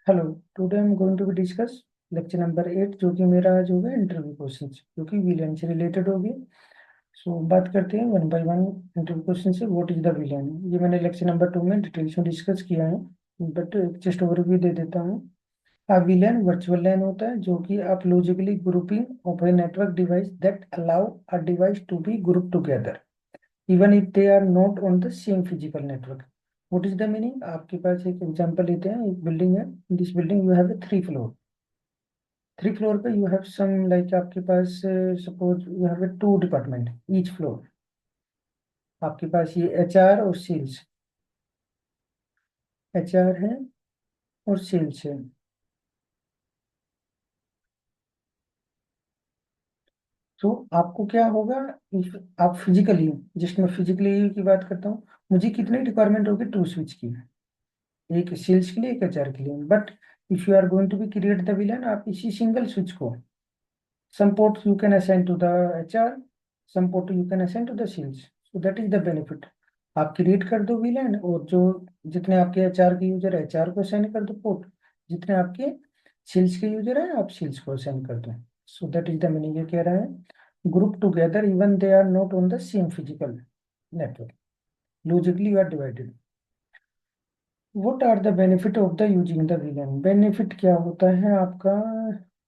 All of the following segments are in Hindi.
Hello. Today I am going to be discuss lecture number 8, जो कि मेरा आज होगा इंटरव्यू क्वेश्चन, जो कि विलेन से रिलेटेड होगी। सो बात करते हैं one by one interview question से। What is the VLAN? ये मैंने लेक्चर नंबर 2 में डिटेल्स में डिस्कस किया है, बट जस्ट ओवरव्यू दे देता हूँ। अ विलेन वर्चुअल लैन होता है, जो कि आप logically grouping of a network device that allow a device to be group together even if they are not on the same physical network. What is the meaning? आपके पास एक एग्जांपल लेते हैं, एक बिल्डिंग है। This building you have a 3 floor. 3 floor पे यू हैव सम लाइक आपके पास suppose you have a 2 department each floor. आपके पास ये एचआर और सेल्स, एचआर है और सेल्स है। तो आपको क्या होगा, if आप फिजिकली, जस्ट मैं फिजिकली की बात करता हूँ, मुझे कितनी रिक्वायरमेंट होगी 2 स्विच की, एक सेल्स के लिए एक एचआर के लिए। But if you are going to be create the VLAN, आप इसी सिंगल स्विच को some port you can assign to the HR, some port you can assign to the sales. So that is the benefit. आप क्रिएट कर दो VLAN, और जो जितने आपके एचआर के यूजर है एचआर को असाइन कर दो पोर्ट, जितने आपके सेल्स के यूजर है आप सेल्स को असाइन कर दो। So that is the meaning. ये कह रहा है group together even they are not on the same physical network, logically you are divided. What are the benefit of the using the VLAN? Benefit क्या होता है आपका?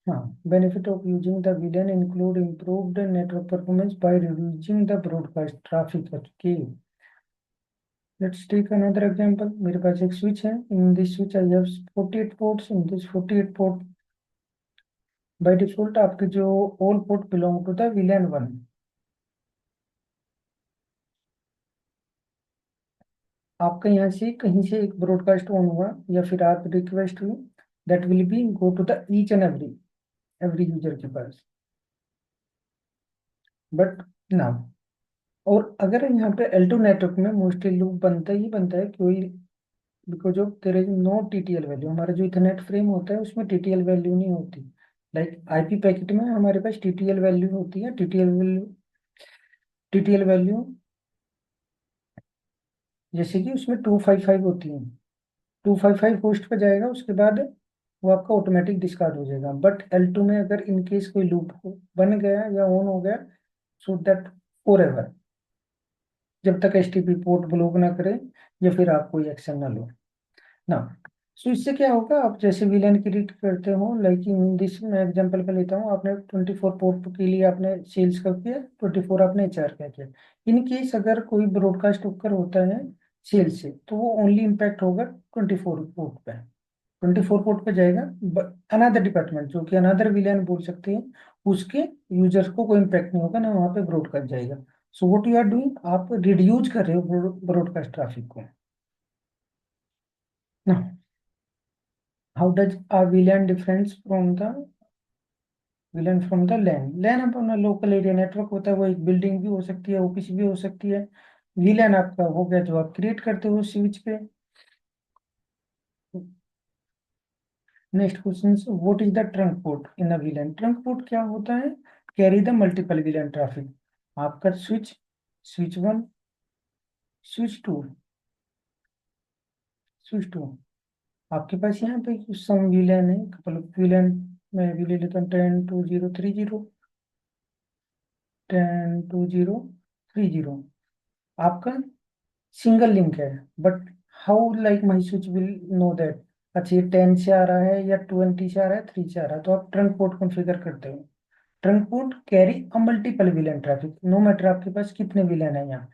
हाँ, benefit of using the VLAN include improved network performance by reducing the broadcast traffic. Okay, let's take another example. मेरे पास एक स्विच है। In this switch I have 48 ports. In this 48 port by default आपके जो all port belong to the VLAN 1। आपका यहाँ से कहीं से एक ब्रॉडकास्ट ऑन हुआ या फिर आप रिक्वेस्ट हुई, that will be go to the each and every user के पास। बट ना, और अगर यहाँ पे L2 नेटवर्क में मोस्टली लूप बनता ही बनता है कोई, because of there is no TTL value. हमारा जो इथरनेट फ्रेम होता है उसमें टीटीएल वैल्यू नहीं होती। लाइक आईपी पैकेट में हमारे पास टीटीएल वैल्यू होती है। टीटीएल वैल्यू जैसे कि उसमें 255 होती है। 255 होस्ट पे जाएगा, उसके बाद वो आपका ऑटोमेटिक डिस्कार्ड हो जाएगा। बट L2 में अगर इन केस कोई लूप बन गया या ऑन हो गया, सो दैट फॉर एवर, जब तक एसटीपी पोर्ट ब्लॉक ना करे या फिर आप कोई एक्शन ना लो ना। सो इससे क्या होगा, आप जैसे वीलैन क्रिएट करते हो, लाइक इन दिस मैं एग्जांपल पे लेता हूँ, आपने 24 पोर्ट के लिए आपने सेल्स का किया, 24 आपने एचआर का किया। इन केस अगर कोई ब्रॉडकास्ट ओकर होता है सेल्स से, तो वो ओनली इम्पैक्ट होगा 24 पोर्ट पे। 24 पोर्ट पे जाएगा, अनदर डिपार्टमेंट जो कि अनदर विलियन बोल सकते हैं, उसके यूजर्स को कोई इम्पैक्ट नहीं होगा ना, वहाँ पे ब्रॉडकास्ट जाएगा। So what you are doing, आप रिड्यूस कर रहे हो ब्रॉडकास्ट ट्रैफिक को ना। How does a VLAN difference from the VLAN from the LAN? LAN अपना लोकल एरिया नेटवर्क होता है, वो एक बिल्डिंग भी हो सकती है, ऑफिस भी हो सकती है। विलियन आपका हो गया जो आप क्रिएट करते हो स्विच पे। Next question, what is the trunk port in a VLAN? Trunk port क्या होता है? Carry the multiple VLAN traffic. आपका switch, switch one, switch two, switch two, आपके पास यहाँ पे कुछ सम VLAN है, कपल ऑफ VLAN। मैं भी ले लेता हूँ 10 2030, 10 2030। आपका सिंगल लिंक है, but how like my switch will know that? अच्छा, ये 10 से आ रहा है या 20 से आ रहा है, 3 से आ रहा है, तो आप ट्रंक पोर्ट कॉन्फ़िगर करते हो। Trunk port carry a multiple VLAN traffic, no matter आपके पास कितने विलन है यहाँ।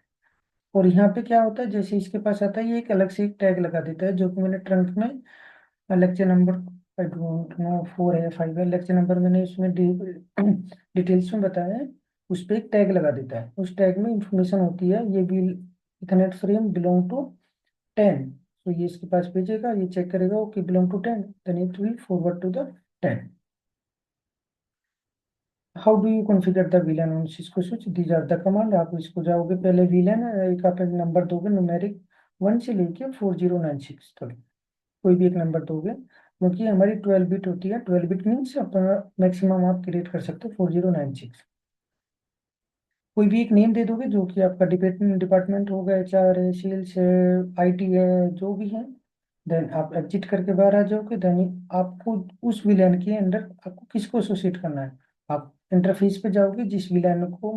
और यहाँ पे क्या होता है, जैसे इसके पास आता है, ये एक अलग से एक टैग लगा देता है, जो कि मैंने ट्रंक में lecture number, I don't no 4 है 5 है, लेक्चर नंबर मैंने इसमें डिटेल्स में बताया है। उस पर एक टैग लगा देता है, उस टैग में इंफॉर्मेशन होती है, ये भी इथरनेट फ्रेम बिलोंग टू 10। तो ये इसके पास भेजेगा, ये चेक करेगा okay belong to 10, then it will forward to the 10। How do you configure the VLAN on Cisco switch? These are the command. आप इसको जाओगे, पहले VLAN एक आप एक नंबर दोगे, न्यूमेरिक 1 से लेके 4096 तक, कोई भी एक नंबर दोगे, क्योंकि हमारी 12 बिट होती है। 12 बिट मीन्स अपना मैक्सिमम आप क्रिएट कर सकते हो 4096। कोई भी एक नेम दे दोगे, जो कि आपका डिपार्टमेंट डिपार्टमेंट होगा, एचआर है, सेल्स है, आईटी है, जो भी है, देन आप एग्जिट करके बाहर आ जाओगे। देन आपको उस विलेन के अंदर आपको किसको एसोसिएट करना है, आप इंटरफेस पे जाओगे, जिस विलेन को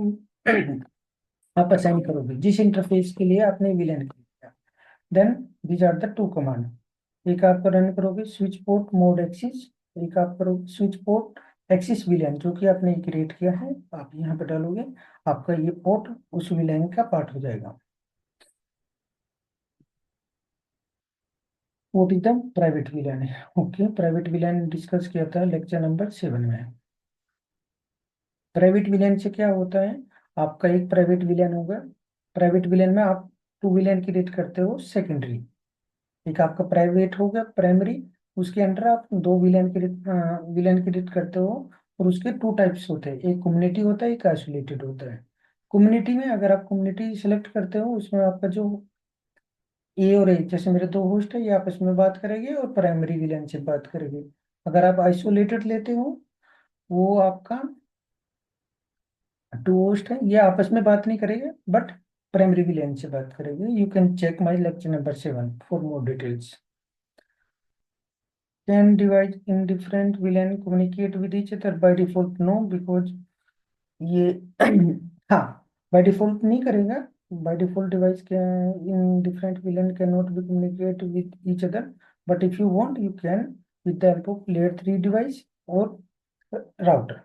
आप असाइन करोगे, जिस इंटरफेस के लिए आपने विलेन किया। Then these are the two command. एक आप रन करोगे स्विच पोर्ट मोड एक्सिस, एक आप करोगे स्विच पोर्ट एक्सिस विलेन, जो कि आपने क्रिएट किया है, आप यहाँ पे डालोगे, आपका ये पोर्ट उस विलेन का पार्ट हो जाएगा। What is the private villain है। ओके, प्राइवेट विलेन डिस्कस किया था लेक्चर नंबर 7 में। प्राइवेट विलेन से क्या होता है, आपका एक प्राइवेट विलेन होगा। प्राइवेट विलेन में आप टू विलेन क्रिएट करते हो सेकेंडरी। एक आपका प्राइवेट होगा प्राइमरी, उसके अंदर आप दो विलेन क्रिएट करते हो। और उसके टू टाइप्स होते हैं, एक कम्युनिटी होता है, एक आइसोलेटेड होता है। कम्युनिटी में अगर आप कम्युनिटी सेलेक्ट करते हो, उसमें आपका जो ए और ए, जैसे मेरे दो होस्ट है, ये आपस में बात करेंगे और प्राइमरी विलेन से बात करेंगे। अगर आप आइसोलेटेड लेते हो, वो आपका टू होस्ट है, ये आपस में बात नहीं करेंगे, बट प्राइमरी विलेन से बात करेंगे। You can check my lecture number 7 for more details. Can device in different villain communicate with each other? By default no, because ये हाँ, by default नहीं करेगा। by default device can in different villain cannot be communicate with each other, but if you want you can with the help of layer 3 device or router,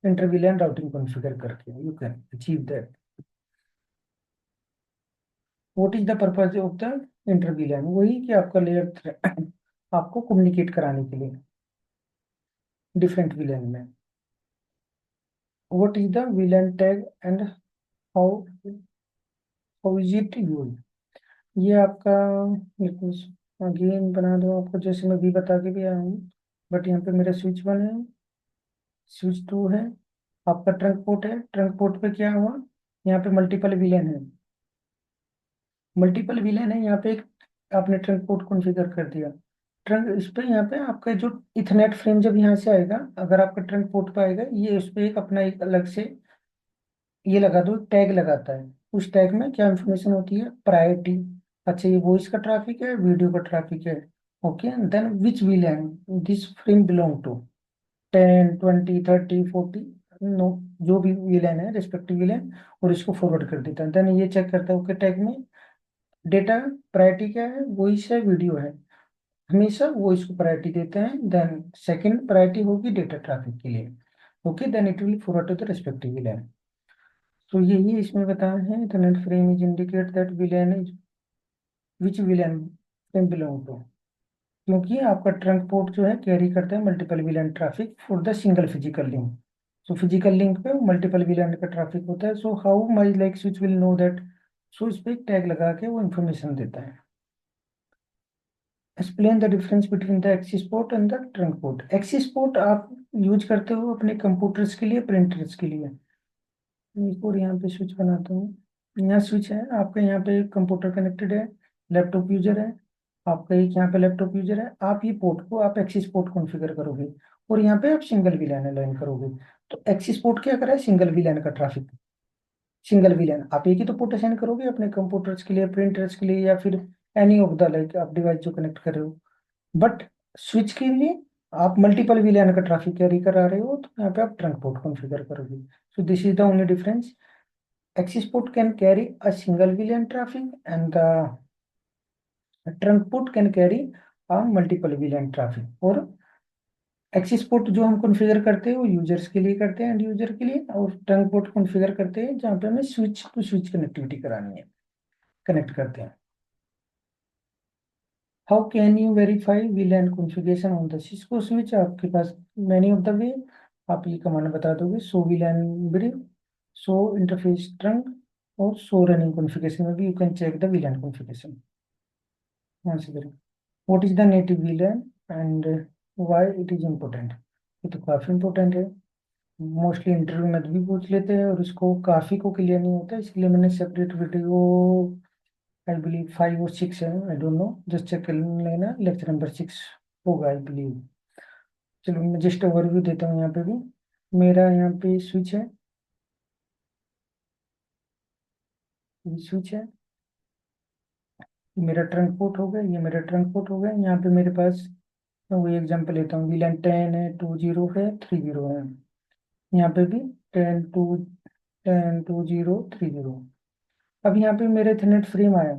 inter villain routing configure करके you can achieve that. What is the purpose of the inter villain? वही कि आपका layer आपको communicate कराने के लिए different villain में। What is the villain tag and how is it used? ये आपका अगेन बना दो आपको, जैसे मैं भी बता के भी आया हूँ, बट यहाँ पे मेरा स्विच 1 है, स्विच 2 है, आपका ट्रंक पोर्ट है। ट्रंक पोर्ट पे क्या हुआ, यहाँ पे मल्टीपल विलेन है, मल्टीपल विलेन है। यहाँ पे एक आपने ट्रंक पोर्ट कॉन्फ़िगर कर दिया। ट्रंक इस पे यहाँ पे आपका जो इथरनेट फ्रेम जब यहाँ से आएगा, अगर आपका ट्रंक पोर्ट पे आएगा, ये उस पे एक अपना एक अलग से ये लगा दो, टैग लगाता है। उस टैग में क्या इंफॉर्मेशन होती है, प्रायोरिटी। अच्छा, ये वॉइस का ट्रैफिक है, वीडियो का ट्रैफिक है। Okay, then which VLAN this frame belong to, 10 20 30 40, no, जो भी विलेन है रिस्पेक्टिव विलेन, और इसको फॉरवर्ड कर देता है। देन ये चेक करता है ओके टैग में डेटा प्रायोरिटी क्या है, वॉइस है, वीडियो है, हमेशा वॉइस को प्रायोरिटी देते हैं। देन सेकंड प्रायोरिटी होगी डेटा ट्रैफिक के लिए। Okay, then it will forward to the respective VLAN. तो यही इसमें बताया है, ethernet frame is indicate that VLAN is which VLAN frame belong to, क्योंकि आपका ट्रंक पोर्ट जो है कैरी करता है multiple VLAN traffic for the single physical link. So physical link पे मल्टीपल विलेन का ट्रैफिक होता है। So how my like switch will know that, सो इस पे एक टैग लगा के वो इंफॉर्मेशन देता है। Explain the difference between the axis port and the trunk port. Axis port आप यूज करते हो अपने कंप्यूटर्स के लिए, प्रिंटर्स के लिए। एक और यहाँ पे स्विच बनाता हूँ, यहाँ स्विच है आपका, यहाँ पे कंप्यूटर कनेक्टेड है, लैपटॉप यूजर है आपका, एक यहाँ पे लैपटॉप यूजर है। आप ये पोर्ट को आप एक्सिस पोर्ट कॉन्फ़िगर करोगे, और यहाँ पे आप सिंगल वीलैन अलाइन करोगे। तो एक्सिस पोर्ट क्या करे, सिंगल वीलैन का ट्रैफिक, सिंगल वीलैन आप एक ही तो पोर्ट असाइन करोगे अपने कंप्यूटर्स के लिए, प्रिंटर्स के लिए, या फिर एनी ऑफ द लाइक आप डिवाइस जो कनेक्ट कर रहे हो। बट स्विच के लिए आप मल्टीपल वीलैन का ट्रैफिक कैरी करा रहे हो, तो यहाँ पे आप ट्रंक पोर्ट कॉन्फ़िगर करोगे। So this is the only difference. Axis port can carry a single VLAN traffic and the trunk port can carry a multiple VLAN traffic। और एक्सिस पोर्ट जो हम कॉन्फ़िगर करते हैं वो यूजर्स के लिए करते हैं, एंड यूजर के लिए, और ट्रंक पोर्ट कॉन्फ़िगर करते हैं जहाँ पे हमें स्विच टू स्विच कनेक्टिविटी करानी है, कनेक्ट करते हैं। How can you verify VLAN configuration on the Cisco switch? आपके पास मैनी ऑफ द वे, आप ये कमांड बता दोगे, show VLAN brief, show interface trunk, और सो रनिंग कॉन्फ़िगरेशन में भी you can check the VLAN configuration. यहाँ से करें, what is the native VLAN and why it is important. ये तो काफी इम्पोर्टेंट है, मोस्टली इंटरव्यू में भी पूछ लेते हैं, और इसको काफी को क्लियर नहीं होता, इसलिए मैंने सेपरेट वीडियो, आई बिलीव 5 और 6 है, I don't know, just check कर लेना, लेक्चर नंबर 6 होगा आई बिलीव। चलो मैं जस्ट ओवरव्यू देता हूँ यहाँ पे भी। मेरा यहाँ पे स्विच है, ये स्विच है, ये मेरा ट्रंक पोर्ट हो गया, ये मेरा ट्रंक पोर्ट हो गया। यहाँ पे मेरे पास, मैं वही एग्जांपल लेता हूँ, वीलन 10 है, 20 है, 30 है। यहाँ पे भी 10 2 0 30। अब यहाँ पे मेरा इथरनेट फ्रेम आया,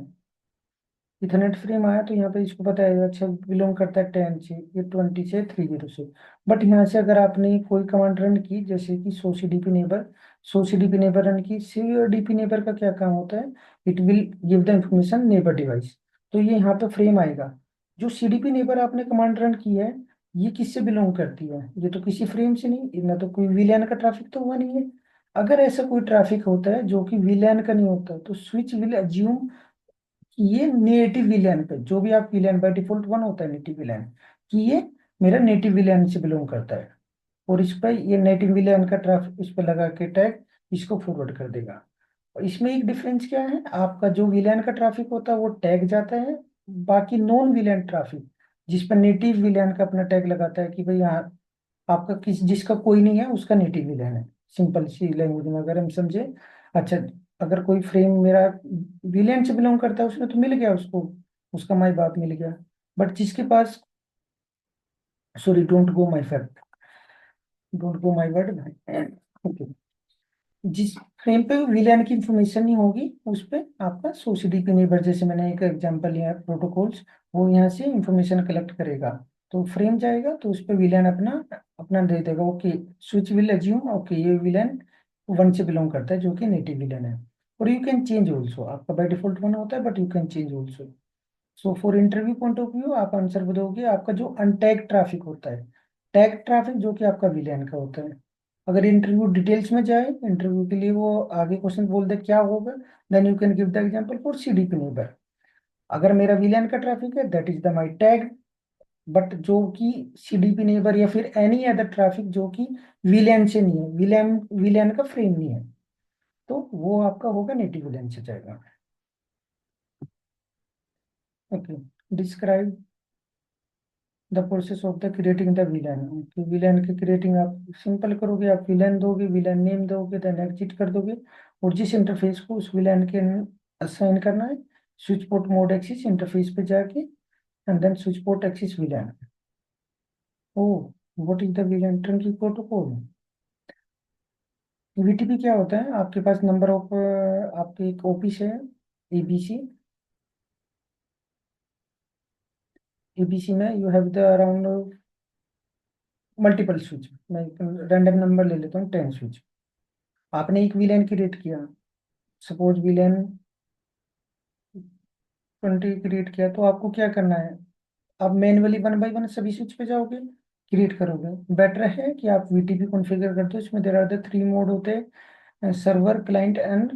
इथरनेट फ्रेम आया तो यहाँ पे इसको पता है अच्छा बिलोंग करता है 10 से, ये 20 से, 30 से। बट यहाँ से अगर आपने कोई कमांड रन की, जैसे कि so C D P neighbor run की, सी डी पी नेबर का क्या काम होता है, it will give the information neighbour device. तो ये यहाँ पे फ्रेम आएगा। जो सी डी पी नेबर आपने कमांड रन की है, ये किससे बिलोंग करती है, ये तो किसी फ्रेम से नहीं, ना तो कोई वीलैन का ट्रैफिक तो हुआ नहीं है। अगर ऐसा कोई ट्रैफिक होता है जो कि वीलैन का नहीं होता, तो स्विच विल अज्यूम ये नेटिव विलेन पे, जो भी आप विलेन बाय डिफॉल्ट वन होता है नेटिव विलेन, कि ये मेरा नेटिव विलेन से बिलोंग करता है। और इस पर ये नेटिव विलेन का ट्रैफिक इस पर लगा के टैग इसको फॉरवर्ड कर देगा। और इसमें एक डिफरेंस क्या है, आपका जो विलेन का ट्रैफिक होता है वो टैग जाता है, बाकी नॉन विलेन ट्रैफिक जिस पर नेटिव विलेन का अपना टैग लगाता है कि भाई यहाँ आपका किस जिसका कोई नहीं है उसका नेटिव विलेन है। सिंपल सी लैंग्वेज में अगर हम समझे, अच्छा, अगर कोई फ्रेम मेरा विलेन से बिलोंग करता है उसने तो मिल गया उसको, उसका माई बाप मिल गया। बट जिसके पास, sorry, don't go my fact, don't go my word, okay, जिस फ्रेम पे विलेन की इंफॉर्मेशन नहीं होगी उस पे आपका सोसीडीपी नेबर, जैसे मैंने एक एग्जांपल लिया प्रोटोकॉल्स, वो यहाँ से इंफॉर्मेशन कलेक्ट करेगा। तो फ्रेम जाएगा तो उस पे विलेन अपना अपना दे देगा, okay, switch will assume okay ये विलेन वन से बिलोंग करता है जो कि नेटिव विलेन है। और यू कैन चेंज ऑल्सो, आपका बाय डिफॉल्ट वन होता है but you can change also. So for interview point of view आप आंसर दोगे आपका जो अनटैग ट्रैफिक होता है, टैग ट्रैफिक जो कि आपका विलेन का होता है। अगर इंटरव्यू डिटेल्स में जाए, इंटरव्यू के लिए वो आगे क्वेश्चन बोल दे क्या होगा, then you can give the example for CDP neighbour. अगर मेरा विलेन का ट्रैफिक है that is the my tag, but जो कि सीडीपी नेबर या फिर एनी अदर ट्रैफिक जो कि विलेन से नहीं है, विलेन विलेन का फ्रेम नहीं है, तो वो आपका होगा नेटिव विलेन से जाएगा। Okay, describe the process of the creating the villain. Villain की क्रिएटिंग आप सिंपल करोगे, आप विलन दोगे, विलन नेम दोगे, देन एग्जिट कर दोगे, और जिस इंटरफेस को उस विलन के असाइन करना है, switch port mode access interface पे जाके and then switch port access VLAN. Oh, what is the VLAN trunking protocol. VTP क्या होता है, आपके पास नंबर ऑफ आपके एक ओपीस है, एबीसी, एबीसी में you have the around multiple switch. मैं रैंडम नंबर ले लेता हूँ 10 स्विच। आपने एक वीलैन क्रिएट किया, सपोज वीलैन 20 क्रिएट किया, तो आपको क्या करना है, आप मैन्युअली वन बाई वन सभी स्विच पे जाओगे, क्रिएट करोगे। बेटर है कि आप वीटीपी कॉन्फ़िगर करते हो, इसमें there are the three mode होते हैं, server, client and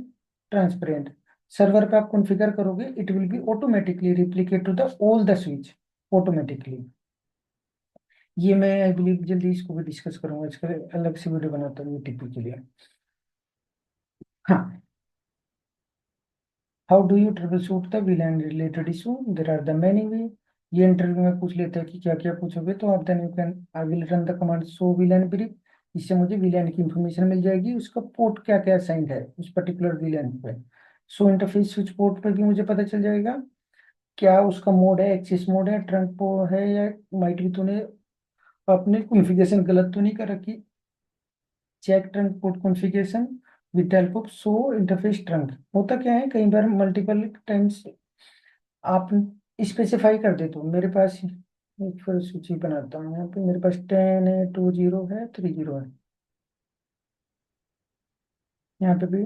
transparent. Server पे आप कॉन्फ़िगर करोगे, it will be automatically replicate to the all the switch automatically. ये मैं आई बिलीव जल्दी इसको भी डिस्कस करूंगा, इसका अलग से वीडियो बनाता हूँ वीटीपी के लिए। हाँ, how do you troubleshoot the VLAN related issue, there are the many way. ये इंटरव्यू में पूछ लेते हैं कि क्या क्या पूछोगे, तो आप then you can, I will run the command show VLAN brief. इससे मुझे VLAN की इंफॉर्मेशन मिल जाएगी, उसका पोर्ट क्या क्या असाइंड है उस पर्टिकुलर VLAN पे। सो इंटरफेस स्विच पोर्ट पे भी मुझे पता चल जाएगा क्या उसका मोड है, एक्सेस मोड है, ट्रंक पो है, या माइट भी तूने अपने कॉन्फ़िगरेशन गलत तो नहीं कर रखी। Check trunk port configuration with help of show interface trunk. होता क्या है, कई बार मल्टीपल टाइम्स आप स्पेसिफाई कर देते हो, मेरे पास एक फिर सूची बनाता हूँ, यहाँ पे मेरे पास 10 है, 20 है, 30 है। यहाँ पे भी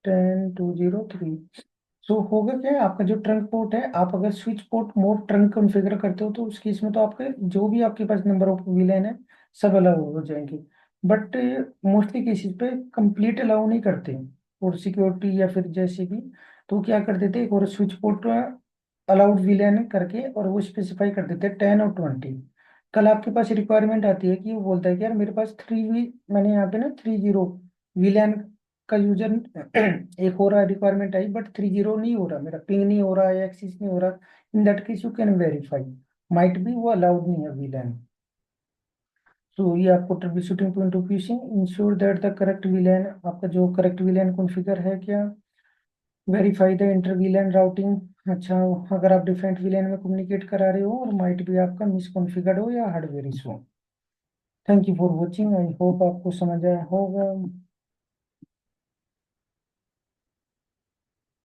10 2 0 3। सो होगा क्या है, आपका जो ट्रंक पोर्ट है, आप अगर switch port mode trunk configure करते हो तो उस केस में तो आपके जो भी आपके पास नंबर ऑफ वीलैन है सब अलग हो जाएंगे। बट मोस्टली केसेस पे कंप्लीट अलाउ नहीं करते, और सिक्योरिटी या फिर जैसे भी, तो क्या कर देते हैं, एक और स्विच पोर्ट अलाउड वीलैन करके और वो स्पेसिफाई कर देते हैं 10 और 20। कल आपके पास रिक्वायरमेंट आती है कि वो बोलता है कि यार मेरे पास 3 वी, मैंने यहाँ पे ना 30 वीलैन का यूजर, एक हो रहा रिक्वायरमेंट आई बट 30 नहीं हो रहा, मेरा पिंग नहीं हो रहा है, एक्सिस नहीं हो रहा। In that case you can verify, might be वो अलाउड नहीं है वीलैन। तो ये आपको troubleshooting point of view से ensure that the correct VLAN, आपका जो करेक्ट वीलैन कॉन्फ़िगर है क्या, verify the inter VLAN routing अच्छा, अगर आप डिफरेंट विलेन में कम्युनिकेट करा रहे हो और माइट भी आपका मिसकॉन्फ़िगर्ड हो या hardware issue. Thank you for watching, I hope आपको समझ आया होगा।